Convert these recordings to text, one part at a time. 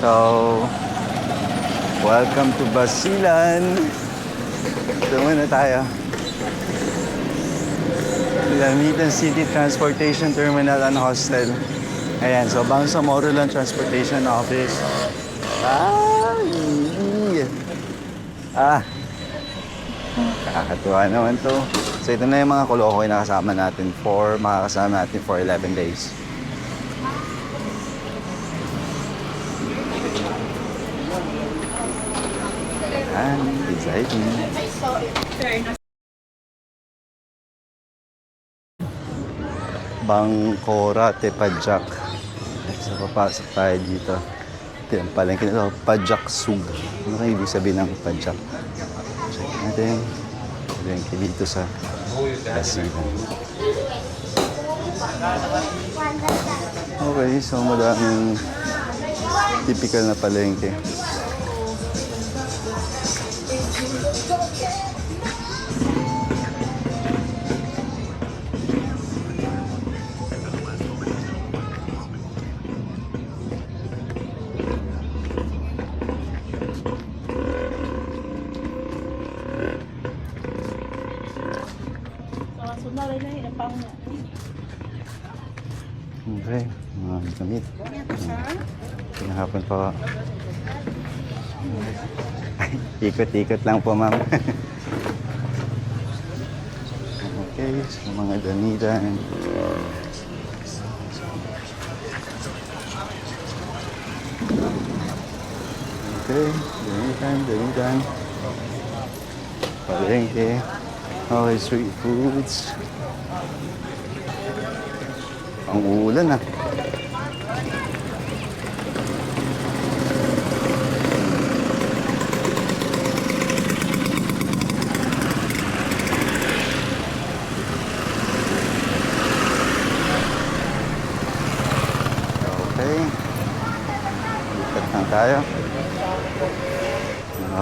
So, welcome to Basilan. Ito muna tayo. Lamitan City Transportation Terminal and Hostel. Ayan, so bang sa Morulan Transportation Office. Kakatuwa naman to. So ito na yung mga kolokoy na kasama natin makakasama natin for 11 days. Exciting. Bangkora Tepajak. So papasok tayo dito. Ito yung palengke nito, Pajak Sug. Ano kayo ibig sabihin ng Pajak? Check natin. Palengke dito sa Basilan. Okay, so madaming typical na palengke. Okay, mga gamit. Pinahapon pa. Ikot-ikot lang po, ma'am. Okay, so mga damitan. Okay, damitan. Palengke. Okay, street foods. Ang ulan ah. Okay. Lipat lang tayo.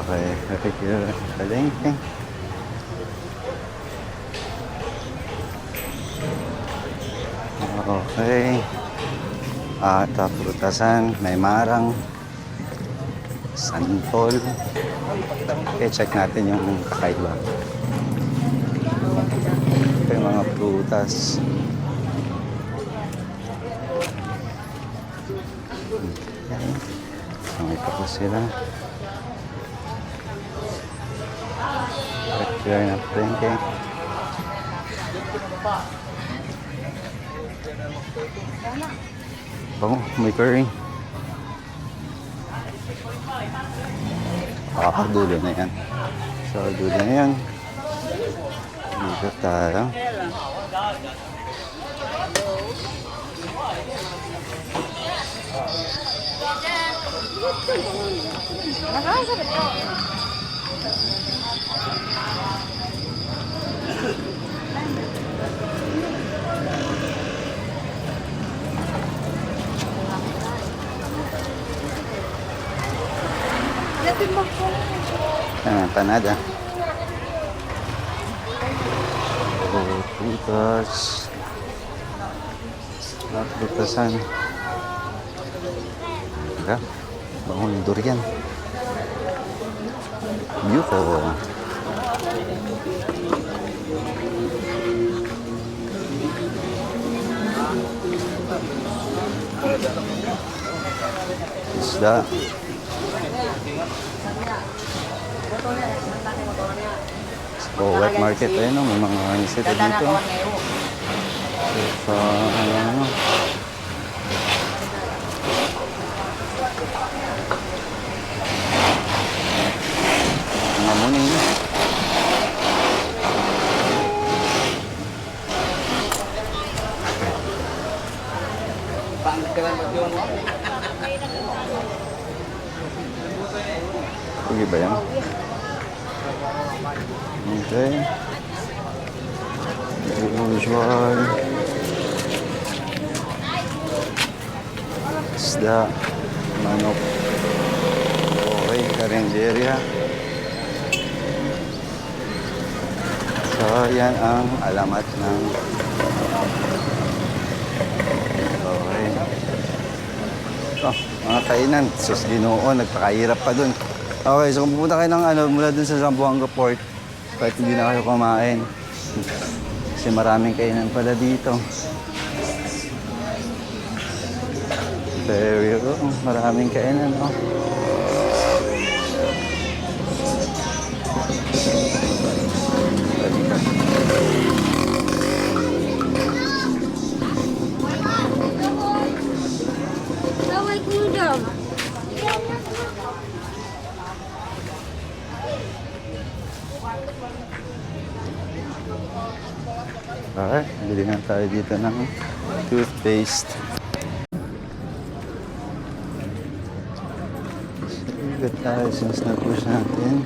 Okay, palengke. Okay. Prutasan, may marang, santol. Okay, check natin yung kakaiba. Ito yung mga prutas. Okay. May tapos sila. Regular na palengke. Bango, may curry. Dulo na yan. So, dulo na yan. Dito tayo. Panada. Prutas. Prutasan. Teka, bango yung durian. Beautiful. Isda. So, wet market ayun, no? May mga isda dito. So, ano. Mga muning. Sige ba yan? Okay. Usual. Isda. Manok. Okay, karinderya. So, yan ang alamat ng okay. Oh. mga kainan. Sus, Ginoo, nagpakahirap pa dun. Okay, so kung pupunta kayo ng mula dun sa Zamboanga Port, kahit hindi na kayo kumain. Kasi maraming kainan pala dito. Very good. Maraming kainan, oh. Давай к людям. Okay, bili na tayo dito ng toothpaste. Good tayo since na-push natin.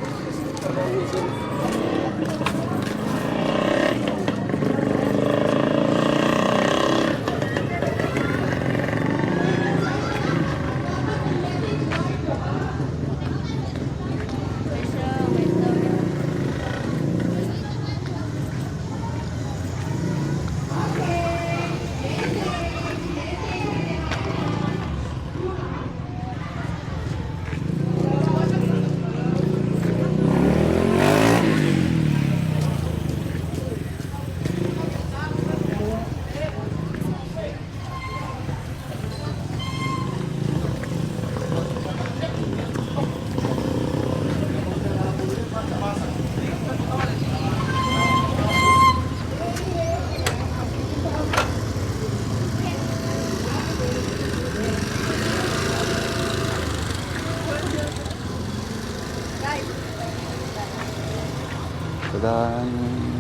Tadaan!